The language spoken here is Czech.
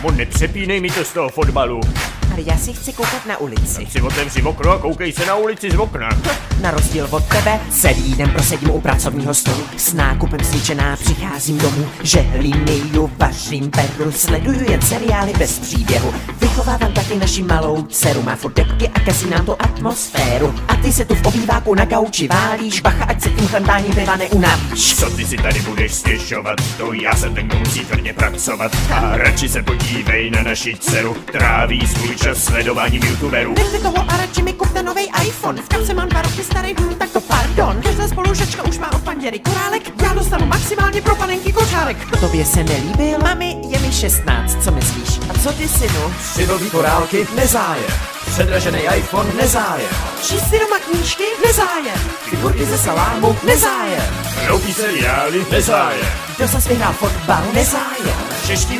Kámo, nepřepínej mi to z toho fotbalu. Ale já si chci koukat na ulici. Si otevři okno a koukej se na ulici z okna. Na rozdíl od tebe celý den prosedím u pracovního stolu. S nákupem zničená přicházím domů. Žehlím, myju, vařím, peru, sleduju jen seriály bez příběhu. Vychovávám taky naši malou dceru. Má furt depky a kazí nám to atmosféru. A ty se tu v obýváku na gauči válíš. Bacha, ať se tím chlemtáním piva neunavíš. Co ty si tady budeš stěžovat? To já jsem ten, kdo musí tvrdě pracovat. A radši se podívej na naši dceru. Tráví svůj čas sledováním youtuberů. Nechte toho a radši mi kupte novej iPhone. V kapse mám 2 roky starý, tak to pardon. Každá spolužačka už má od panděry korálek. Já dostanu maximálně pro panenky kočárek. Tobě se nelíbil? Mami, je mi 16, co myslíš? A co ty, synu? Synový korálky nezájem. Předražený iPhone nezájem. Číst si doma knížky? Nezájem. Figurky ze salámu nezájem. Hloupý seriály nezájem. Kdo zas vyhrál fotbal? Nezájem. Čeští